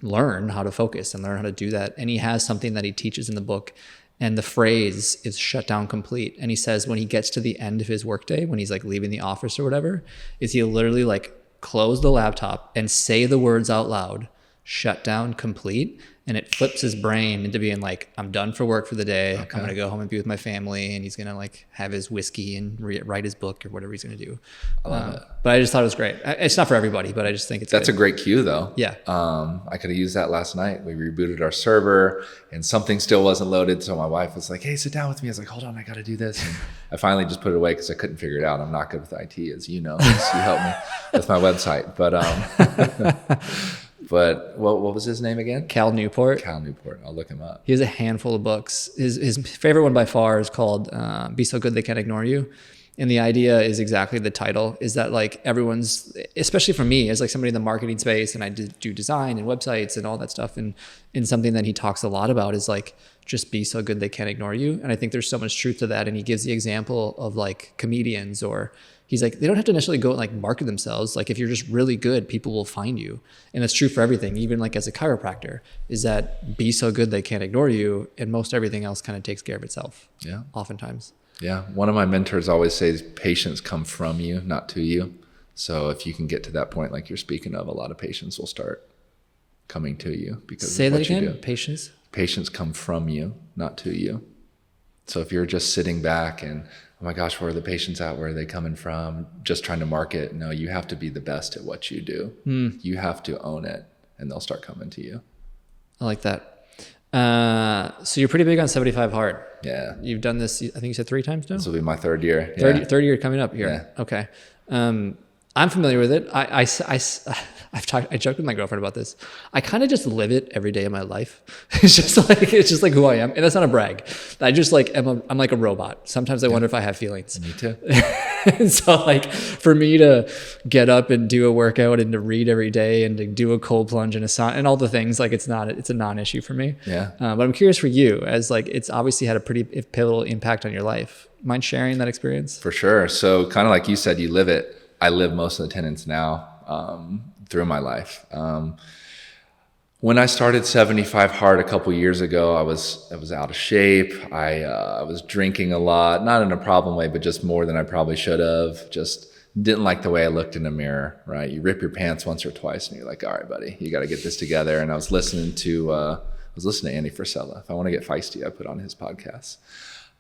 learn how to focus and learn how to do that. And he has something that he teaches in the book, and the phrase is shut down complete. And he says when he gets to the end of his workday, when he's like leaving the office or whatever, is he'll literally like close the laptop and say the words out loud, shut down complete. And it flips his brain into being like, I'm done for work for the day. Okay. I'm going to go home and be with my family. And he's going to like have his whiskey and write his book or whatever he's going to do. I love it. But I just thought it was great. It's not for everybody, but I just think that's good. A great cue though. Yeah. I could have used that last night. We rebooted our server and something still wasn't loaded. So my wife was like, hey, sit down with me. I was like, hold on, I got to do this. And I finally just put it away because I couldn't figure it out. I'm not good with IT, as you know. You helped me with my website. But what was his name again? Cal Newport. Cal Newport. I'll look him up. He has a handful of books. His favorite one by far is called Be So Good They Can't Ignore You. And the idea is exactly the title, is that like everyone's, especially for me as like somebody in the marketing space, and I do design and websites and all that stuff. And something that he talks a lot about is like, just be so good they can't ignore you. And I think there's so much truth to that. And he gives the example of like comedians, or he's like, they don't have to necessarily go and like market themselves. Like if you're just really good, people will find you. And that's true for everything. Even like as a chiropractor, is that be so good they can't ignore you. And most everything else kind of takes care of itself. Yeah. Oftentimes. Yeah. One of my mentors always says patients come from you, not to you. So if you can get to that point, like you're speaking of, a lot of patients will start coming to you because say of that what again. you do. Patients come from you, not to you. So if you're just sitting back and, oh my gosh, where are the patients at? Where are they coming from? Just trying to market. No, you have to be the best at what you do. You have to own it, and they'll start coming to you. I like that. So you're pretty big on 75 hard. Yeah. You've done this, I think you said 3 times now? This will be my third year. Third year coming up here. Yeah. Okay. I'm familiar with it. I joked with my girlfriend about this. I kind of just live it every day of my life. It's just like who I am. And that's not a brag. I just like, I'm like a robot. Sometimes I wonder if I have feelings. Me too. And so like for me to get up and do a workout and to read every day and to do a cold plunge and a sauna and all the things, like it's a non-issue for me. Yeah. But I'm curious for you, as like, it's obviously had a pretty pivotal impact on your life. Mind sharing that experience? For sure. So kind of like you said, you live it. I live most of the tenets now through my life. When I started 75 hard a couple years ago, I was out of shape. I was drinking a lot, not in a problem way, but just more than I probably should have. Just didn't like the way I looked in the mirror, right? You rip your pants once or twice and you're like, all right, buddy, you got to get this together. And I was listening to Andy Frisella. If I want to get feisty, I put on his podcast.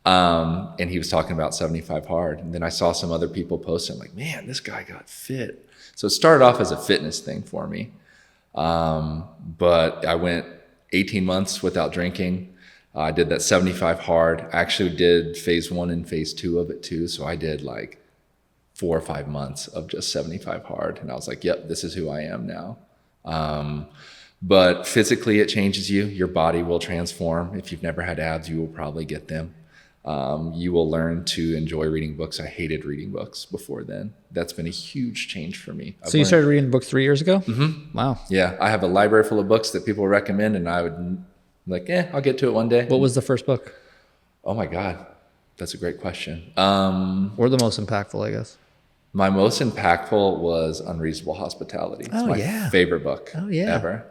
And he was talking about 75 hard. And then I saw some other people posting, I'm like, man, this guy got fit. So it started off as a fitness thing for me. But I went 18 months without drinking. I did that 75 hard. I actually did phase 1 and phase 2 of it too. So I did like 4 or 5 months of just 75 hard. And I was like, yep, this is who I am now. But physically it changes you. Your body will transform. If you've never had abs, you will probably get them. You will learn to enjoy reading books. I hated reading books before then. That's been a huge change for me. So you started reading books 3 years ago? Mm-hmm. Wow. Yeah. I have a library full of books that people recommend, and I would like, I'll get to it one day. What was the first book? Oh my God. That's a great question. Or the most impactful, I guess. My most impactful was Unreasonable Hospitality. It's my favorite book ever.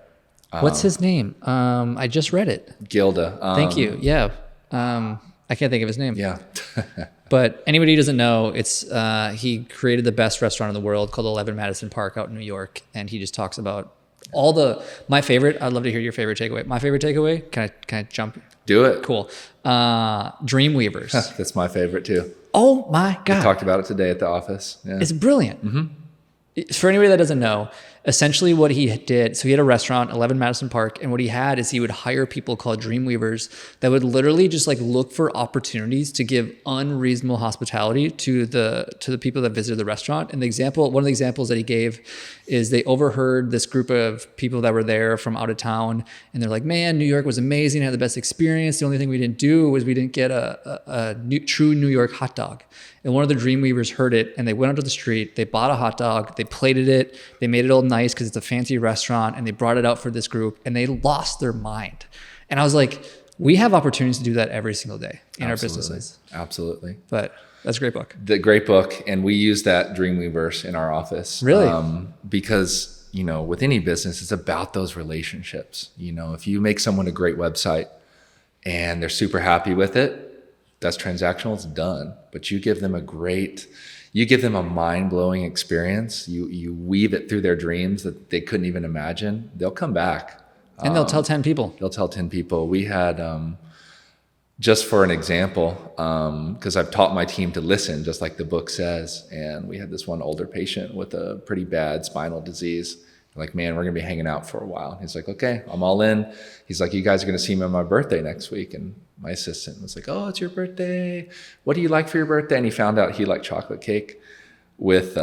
What's his name? I just read it. Gilda. Thank you. Yeah. I can't think of his name. Yeah. But anybody who doesn't know, it's he created the best restaurant in the world called 11 Madison Park out in New York. And he just talks about my favorite. I'd love to hear your favorite takeaway. My favorite takeaway, can I jump? Do it. Cool. Dreamweavers. That's my favorite too. Oh my God. We talked about it today at the office. Yeah. It's brilliant. Mm-hmm. For anybody that doesn't know, essentially what he did, so he had a restaurant, 11 Madison Park, and what he had is he would hire people called Dreamweavers that would literally just like look for opportunities to give unreasonable hospitality to the people that visited the restaurant. And one of the examples that he gave is they overheard this group of people that were there from out of town, and they're like, man, New York was amazing, I had the best experience. The only thing we didn't do was we didn't get a true New York hot dog. And one of the Dreamweavers heard it, and they went onto the street, they bought a hot dog, they plated it, they made it all nice because it's a fancy restaurant, and they brought it out for this group, and they lost their mind. And I was like, we have opportunities to do that every single day in our businesses. Absolutely. But that's a great book. The great book. And we use that Dreamweavers in our office. Really? Because, with any business, it's about those relationships. If you make someone a great website and they're super happy with it, that's transactional, it's done. But you give them a mind-blowing experience. You weave it through their dreams that they couldn't even imagine. They'll come back. And they'll tell 10 people. They'll tell 10 people. We had, just for an example, because I've taught my team to listen, just like the book says. And we had this one older patient with a pretty bad spinal disease. Like, man, we're going to be hanging out for a while. He's like, okay, I'm all in. He's like, you guys are going to see me on my birthday next week. And my assistant was like, oh, it's your birthday. What do you like for your birthday? And he found out he liked chocolate cake with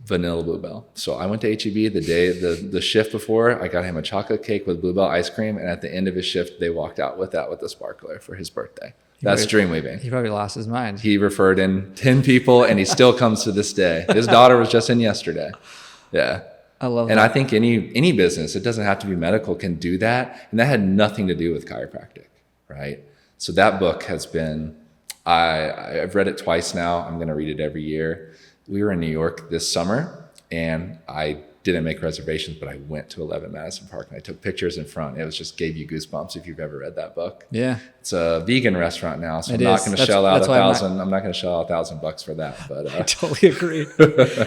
vanilla Bluebell. So I went to H-E-B the shift before. I got him a chocolate cake with Bluebell ice cream. And at the end of his shift, they walked out with that with a sparkler for his birthday. That's dreamweaving. He probably lost his mind. He referred in 10 people, and he still comes to this day. His daughter was just in yesterday. Yeah. I love that. And I think any business, it doesn't have to be medical, can do that. And that had nothing to do with chiropractic, right? So that book has been, I've read it twice now. I'm going to read it every year. We were in New York this summer, and I didn't make reservations, but I went to 11 Madison Park and I took pictures in front. It was just gave you goosebumps if you've ever read that book. Yeah. It's a vegan restaurant now, so I'm not going to shell out $1,000 for that. But I totally agree.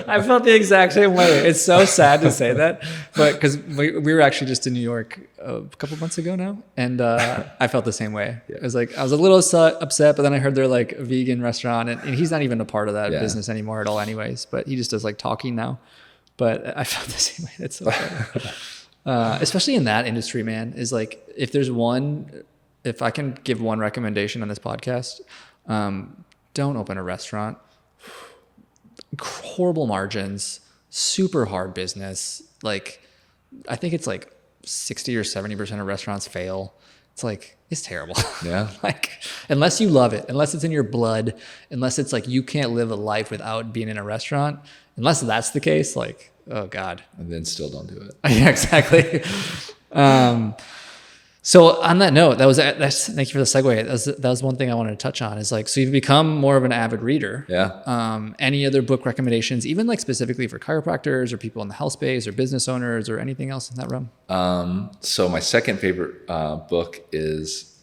I felt the exact same way. It's so sad to say that, but because we were actually just in New York a couple months ago now, and I felt the same way. Yeah. It was like I was a little upset, but then I heard they're like a vegan restaurant, and he's not even a part of that business anymore at all, anyways. But he just does like talking now. But I felt the same way. That's so funny. Especially in that industry, man, is like, if I can give one recommendation on this podcast, don't open a restaurant. Horrible margins, super hard business. Like, I think it's like 60 or 70% of restaurants fail. It's like, it's terrible. Yeah. Like, unless you love it, unless it's in your blood, unless it's like you can't live a life without being in a restaurant, unless that's the case, like, oh God. And then still don't do it. Yeah, exactly. So on that note, thank you for the segue. That was one thing I wanted to touch on is like, so you've become more of an avid reader. Yeah. Any other book recommendations, even like specifically for chiropractors or people in the health space or business owners or anything else in that realm? So my second favorite book is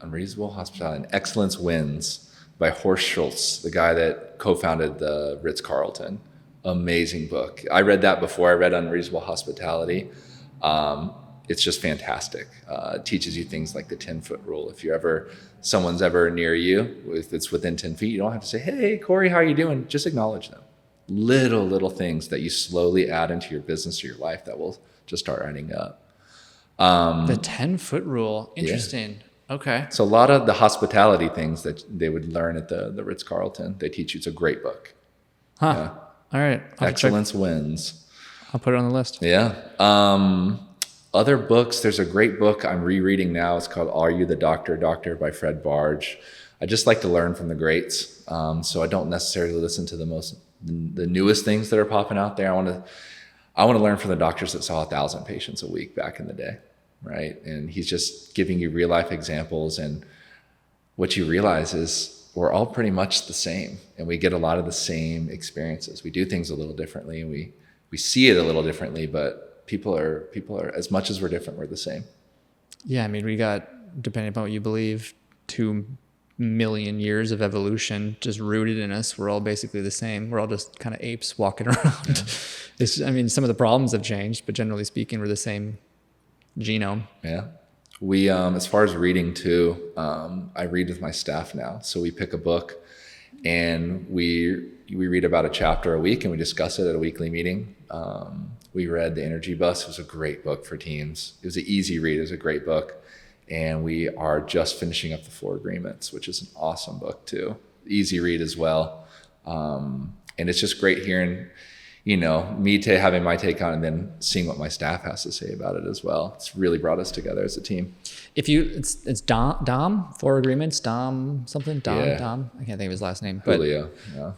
Unreasonable Hospitality and Excellence Wins by Horst Schulze, the guy that co-founded the Ritz-Carlton. Amazing book. I read that before I read Unreasonable Hospitality. It's just fantastic. It teaches you things like the 10-foot rule. If someone's ever near you, if it's within 10 feet, you don't have to say, hey, Corey, how are you doing? Just acknowledge them. Little things that you slowly add into your business or your life that will just start adding up. The 10-foot rule. Interesting. Yeah. Okay. So a lot of the hospitality things that they would learn at the Ritz-Carlton, they teach you. It's a great book. Huh. Yeah. All right. Excellence Wins. I'll put it on the list. Yeah. Other books, there's a great book I'm rereading now. It's called Are You the Doctor, Doctor by Fred Barge. I just like to learn from the greats. So I don't necessarily listen to the newest things that are popping out there. I want to learn from the doctors that saw 1,000 patients a week back in the day, right? And he's just giving you real life examples. And what you realize is we're all pretty much the same, and we get a lot of the same experiences. We do things a little differently, and we see it a little differently, but people are, as much as we're different, we're the same. Yeah. I mean, we got, depending upon what you believe, 2 million years of evolution just rooted in us. We're all basically the same. We're all just kind of apes walking around. Yeah. Some of the problems have changed, but generally speaking, we're the same genome. Yeah. We, as far as reading too, I read with my staff now. So we pick a book and we we read about a chapter a week and we discuss it at a weekly meeting. We read The Energy Bus. It was a great book for teams. It was an easy read. It was a great book. And we are just finishing up The Four Agreements, which is an awesome book too. Easy read as well. And it's just great hearing, me having my take on it and then seeing what my staff has to say about it as well. It's really brought us together as a team. It's Dom, Four Agreements, Dom, I can't think of his last name. But, Julio.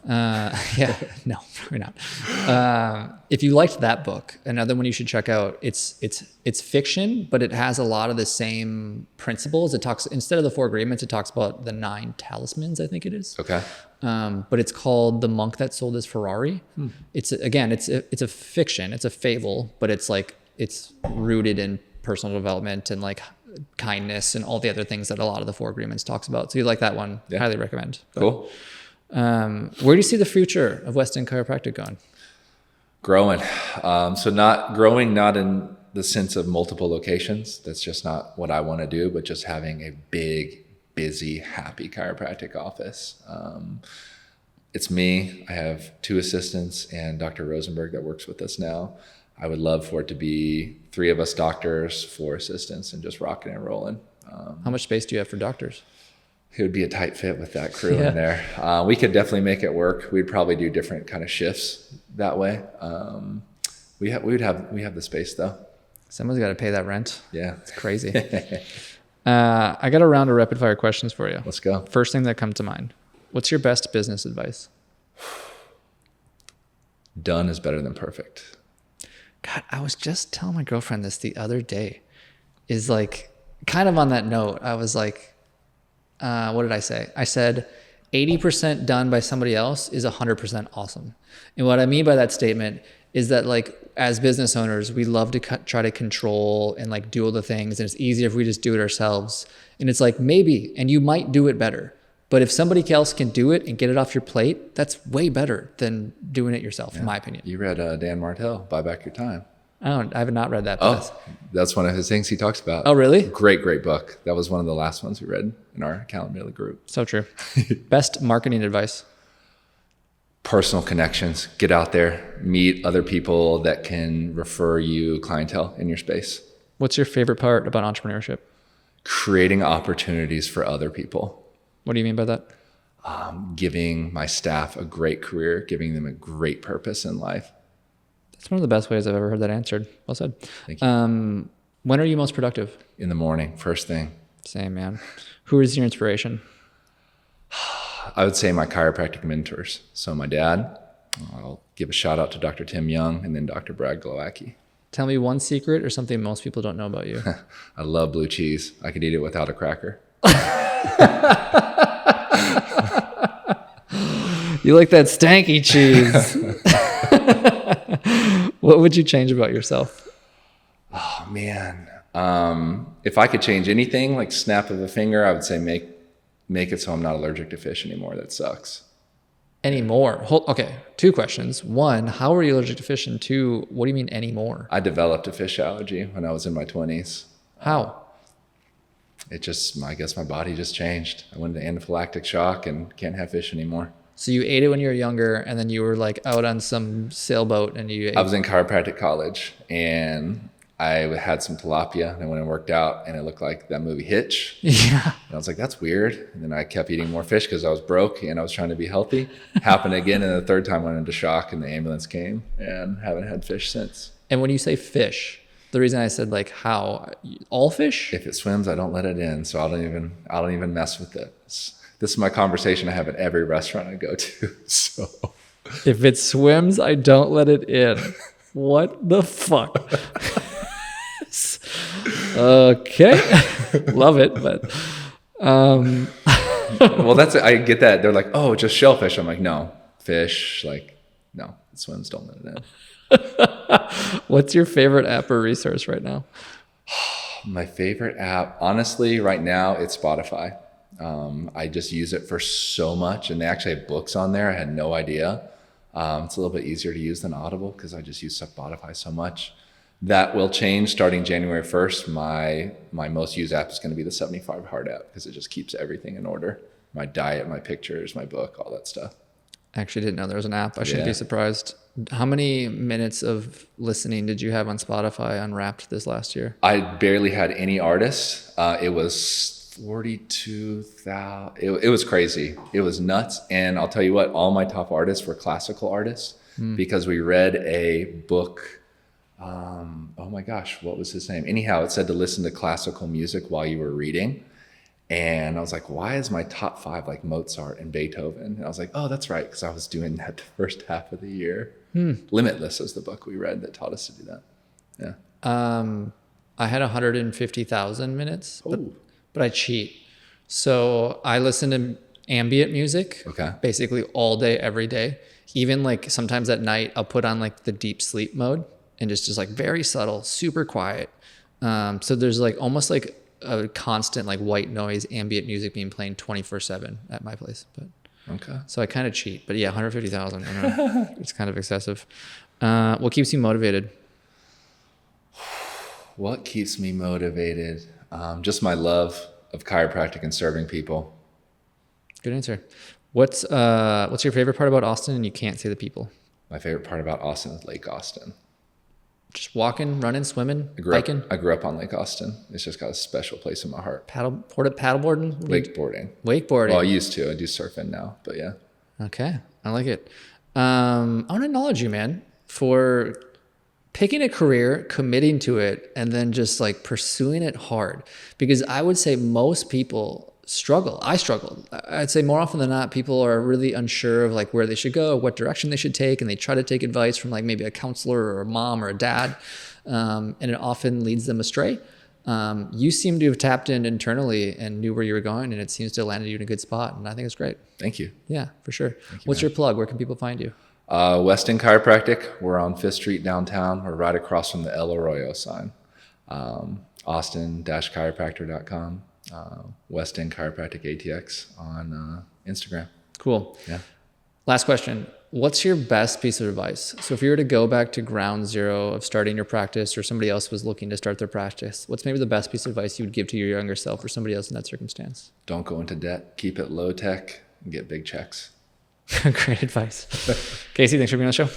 no, probably not. If you liked that book, another one you should check out, it's fiction, but it has a lot of the same principles. It talks, instead of the Four Agreements, it talks about the 9 talismans, I think it is. Okay. But it's called The Monk That Sold His Ferrari. It's a fiction, it's a fable, but it's rooted in personal development and like kindness and all the other things that a lot of the Four Agreements talks about. So you like that one, highly recommend. But, cool. Where do you see the future of West End Chiropractic going? Growing. So not in the sense of multiple locations. That's just not what I want to do, but just having a big, busy, happy chiropractic office. It's me. I have 2 assistants and Dr. Rosenberg that works with us now. I would love for it to be 3 of us doctors, 4 assistants, and just rocking and rolling. How much space do you have for doctors? It would be a tight fit with that crew in there. We could definitely make it work. We'd probably do different kind of shifts that way. We have the space though. Someone's got to pay that rent. Yeah, it's crazy. I got a round of rapid fire questions for you. Let's go. First thing that comes to mind. What's your best business advice? Done is better than perfect. God, I was just telling my girlfriend this the other day. Is like kind of on that note. I was like, what did I say? I said 80% done by somebody else is 100% awesome. And what I mean by that statement is that like as business owners, we love to try to control and like do all the things. And it's easier if we just do it ourselves. And it's like maybe, and you might do it better. But if somebody else can do it and get it off your plate, that's way better than doing it yourself, in my opinion. You read Dan Martell, Buy Back Your Time. I have not read that. That's one of his things he talks about. Oh, really? Great book. That was one of the last ones we read in our accountability group. So true. Best marketing advice? Personal connections. Get out there, meet other people that can refer you clientele in your space. What's your favorite part about entrepreneurship? Creating opportunities for other people. What do you mean by that? Giving my staff a great career, giving them a great purpose in life. That's one of the best ways I've ever heard that answered. Well said. Thank you. When are you most productive? In the morning, first thing. Same, man. Who is your inspiration? I would say my chiropractic mentors. So my dad, I'll give a shout out to Dr. Tim Young and then Dr. Brad Glowacki. Tell me one secret or something most people don't know about you. I love blue cheese. I could eat it without a cracker. You like that stanky cheese. What would you change about yourself? Oh man. If I could change anything, like snap of a finger, I would say make it so I'm not allergic to fish anymore. That sucks. Anymore? Okay, 2 questions. 1, how are you allergic to fish? And 2, what do you mean anymore? I developed a fish allergy when I was in my 20s. How? I guess my body just changed. I went into anaphylactic shock and can't have fish anymore. So you ate it when you were younger and then you were like out on some sailboat and you ate. I was in chiropractic college and I had some tilapia and I went and worked out and it looked like that movie Hitch. Yeah. And I was like, that's weird. And then I kept eating more fish because I was broke and I was trying to be healthy. Happened again. And the 3rd time I went into shock and the ambulance came and haven't had fish since. And when you say fish, the reason I said like how, all fish? If it swims, I don't let it in. So I don't even mess with it. This is my conversation I have at every restaurant I go to. So if it swims, I don't let it in. What the fuck? Okay. Love it. But, well, that's it. I get that. They're like, oh, just shellfish. I'm like, no, fish. Like, no, it swims. Don't let it in. What's your favorite app or resource right now? My favorite app, honestly, right now, it's Spotify. I just use it for so much, and they actually have books on there. I had no idea. It's a little bit easier to use than Audible because I just use Spotify so much. That will change starting January 1st. My most used app is going to be the 75 Hard app because it just keeps everything in order. My diet, my pictures, my book, all that stuff. I actually didn't know there was an app. I shouldn't be Yeah. surprised. How many minutes of listening did you have on Spotify Unwrapped this last year? I barely had any artists. It was 42,000. It was crazy. It was nuts. And I'll tell you what, all my top artists were classical artists because we read a book. Oh my gosh, what was his name? Anyhow, it said to listen to classical music while you were reading. And I was like, why is my top 5 like Mozart and Beethoven? And I was like, oh, that's right, because I was doing that the first half of the year. Limitless is the book we read that taught us to do that. Yeah. I had 150,000 minutes, Oh. but I cheat. So I listen to ambient music Okay. basically all day, every day. Even like sometimes at night, I'll put on like the deep sleep mode and just like very subtle, super quiet. So there's like almost like a constant like white noise ambient music being playing 24/7 at my place. But Okay. so I kind of cheat, but yeah, 150,000. I know. It's kind of excessive. What keeps you motivated? What keeps me motivated? Just my love of chiropractic and serving people. Good answer. What's your favorite part about Austin and you can't say the people? My favorite part about Austin is Lake Austin. Just walking, running, swimming, I grew up on Lake Austin. It's just got a special place in my heart. Paddleboarding? Wakeboarding. Wakeboarding. Well, I used to. I do surfing now, but yeah. Okay. I like it. I want to acknowledge you, man, for picking a career, committing to it, and then just like pursuing it hard. Because I would say most people struggle. I struggled. I'd say more often than not, people are really unsure of like where they should go, what direction they should take, and they try to take advice from like maybe a counselor or a mom or a dad, and it often leads them astray. You seem to have tapped in internally and knew where you were going, and it seems to have landed you in a good spot, and I think it's great. Thank you. Yeah, for sure. What's your plug? Where can people find you? Weston Chiropractic. We're on 5th Street downtown. We're right across from the El Arroyo sign. Austin-chiropractor.com. Weston Chiropractic ATX on Instagram. Cool. Yeah. Last question. What's your best piece of advice? So if you were to go back to ground zero of starting your practice or somebody else was looking to start their practice, what's maybe the best piece of advice you would give to your younger self or somebody else in that circumstance? Don't go into debt. Keep it low tech and get big checks. Great advice. Casey, thanks for being on the show.